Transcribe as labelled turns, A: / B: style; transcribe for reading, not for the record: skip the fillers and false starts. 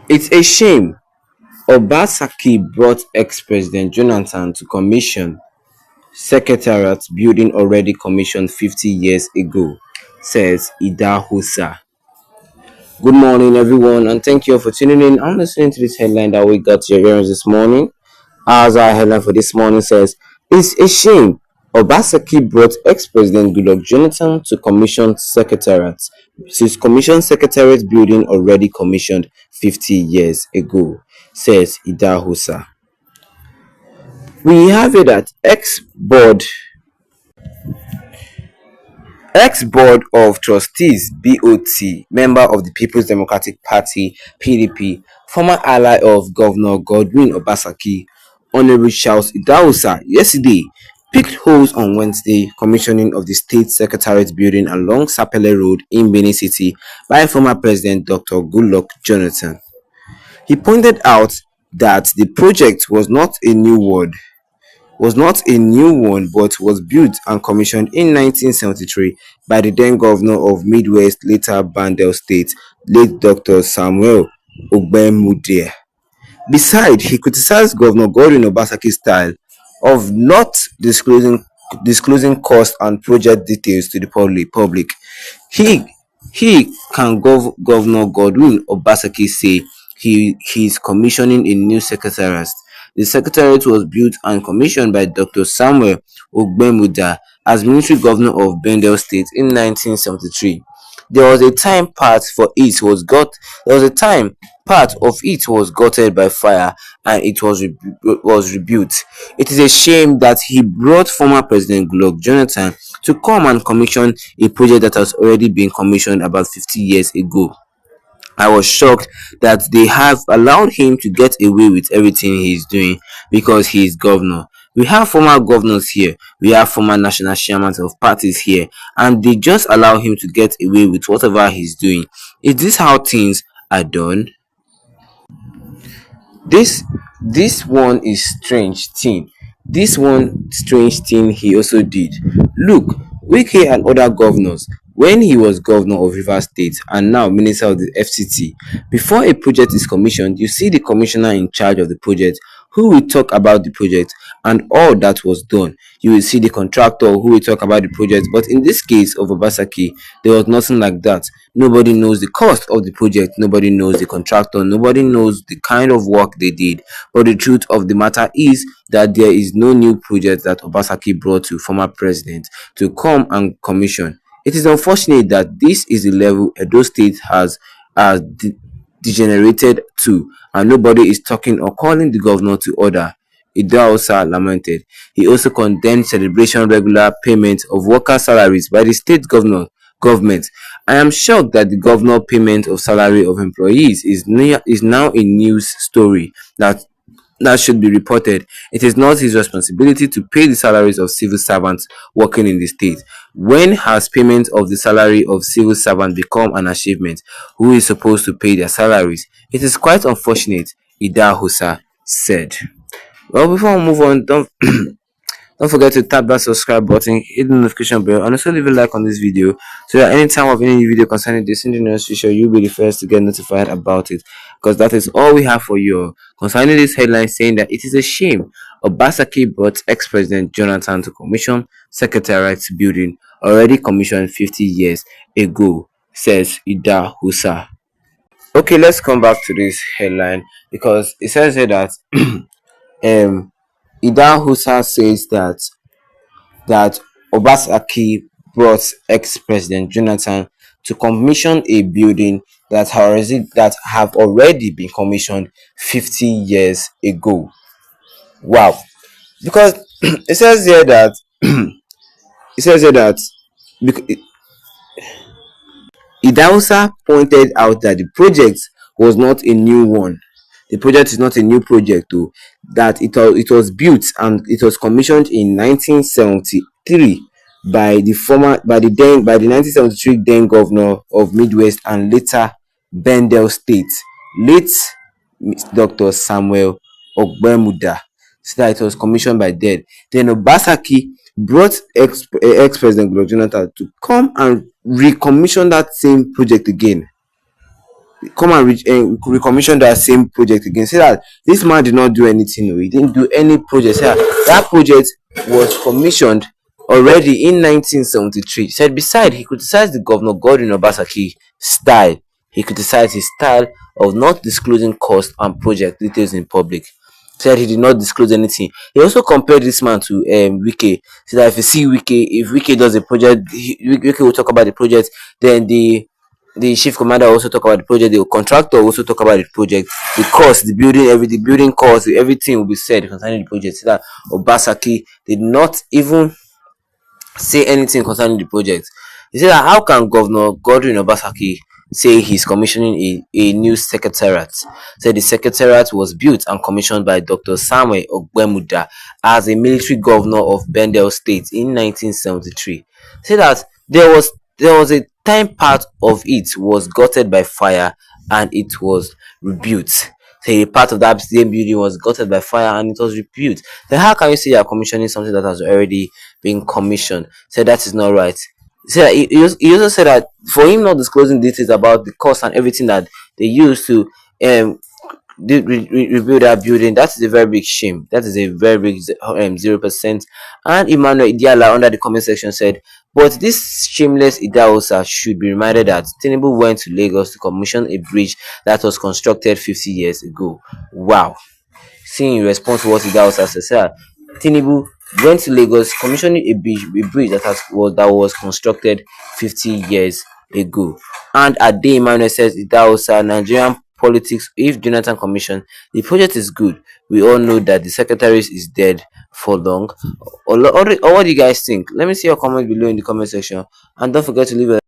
A: It's a shame Obaseki brought ex-President Jonathan to commission Secretariat building already commissioned 50 years ago, says Idahosa. Good morning, everyone, and thank you all for tuning in. I'm listening to this headline that we got to your ears this morning. As our headline for this morning says, it's a shame Obaseki brought ex-President Goodluck Jonathan to commission Secretariat. Since commission Secretariat building already commissioned 50 years ago, says Idahosa. We have it that ex-board of trustees (BOT), member of the People's Democratic Party (PDP), former ally of Governor Godwin Obaseki, Honorable Charles Idahosa, yesterday picked holes on Wednesday commissioning of the State Secretariat building along Sapele Road in Benin City by former President Dr. Goodluck Jonathan. He pointed out that the project was not a new one but was built and commissioned in 1973 by the then governor of Midwest, later Bandel State, late Dr. Samuel Ogbemudia. Besides, he criticized Governor Godwin Obaseki's style of not disclosing cost and project details to the public. He he can Governor Godwin Obaseki say he is commissioning a new secretariat. The secretariat was built and commissioned by Dr. Samuel Ogbemuda as military governor of Bendel State in 1973. There was a time there was a time part of it was gutted by fire and it was rebuilt. It is a shame that he brought former President Goodluck Jonathan to come and commission a project that has already been commissioned about 50 years ago. I was shocked that they have allowed him to get away with everything he's doing because he is governor. We have former governors here, we have former national chairmen of parties here, and they just allow him to get away with whatever he's doing. Is this how things are done? This this one is strange thing. This one strange thing he also did. Look, Wike and other governors, when he was governor of Rivers State and now minister of the FCT, before a project is commissioned, you see the commissioner in charge of the project who will talk about the project and all that was done. You will see the contractor who will talk about the project. But in this case of Obaseki, there was nothing like that. Nobody knows the cost of the project, nobody knows the contractor, nobody knows the kind of work they did. But the truth of the matter is that there is no new project that Obaseki brought to former president to come and commission. It is unfortunate that this is the level Edo State has degenerated to, and nobody is talking or calling the governor to order. Idahosa lamented. He also condemned celebration regular payment of worker salaries by the state government. I am shocked that the governor payment of salary of employees is now a news story that should be reported. It is not his responsibility to pay the salaries of civil servants working in the state. When has payment of the salary of civil servants become an achievement? Who is supposed to pay their salaries? It is quite unfortunate, Ida Husa said. Well, before we move on, don't forget to tap that subscribe button, hit the notification bell, and also leave a like on this video so that anytime of any new video concerning this in the near future, you'll be the first to get notified about it. Because that is all we have for you concerning this headline saying that it is a shame Obaseki brought ex-president Jonathan to commission Secretariat building already commissioned 50 years ago, says Ida Husa. Okay, let's come back to this headline because it says here that um Ida Husa says that Obaseki brought ex-president Jonathan to commission a building that have already been commissioned 50 years ago. Wow! Because it says here that it says here that Idahosa pointed out that the project was not a new one. The project is not a new project, though. That it was built and it was commissioned in 1973 by the 1973 then governor of Midwest and later Bendel State, late Dr. Samuel Ogbemuda. So that it was commissioned by then. Then Obaseki brought ex-president Goodluck Jonathan to come and recommission that same project again. come and recommission that same project again. Say that this man did not do anything. No, he didn't do any project. Say that project was commissioned already in 1973. Said beside, he criticized the governor Godwin Obaseki style. He criticized his style of not disclosing cost and project details in public. Said he did not disclose anything. He also compared this man to Wike. Said that if you see Wike, if Wike does a project, Wike will talk about the project. Then the chief commander also talk about the project. The contractor also talk about the project. The cost, the building cost, everything will be said concerning the project. So that Obasaki did not even say anything concerning the project. He said that how can Governor Godwin Obasaki say he's commissioning a new secretariat? Said the secretariat was built and commissioned by Dr. Samuel Ogbemuda as a military governor of Bendel State in 1973. Said that there was a time part of it was gutted by fire and it was rebuilt. Say part of that same building was gutted by fire and it was rebuilt. Then how can you say you are commissioning something that has already been commissioned? Say that is not right. He also said that for him not disclosing details about the cost and everything that they used to um rebuild that building, that is a very big shame. That is a very big 0%. And Emmanuel Idiala under the comment section said, but this shameless Idahosa should be reminded that Tinubu went to Lagos to commission a bridge that was constructed 50 years ago. Wow. Seeing in response to what Idahosa said, Tinubu went to Lagos commissioning a bridge that was constructed 50 years ago. And Ade Emmanuel says Idahosa Nigerian politics, if Jonathan commission the project is good, we all know that the secretary is dead for long. Or what do you guys think? Let me see your comment below in the comment section, and don't forget to leave a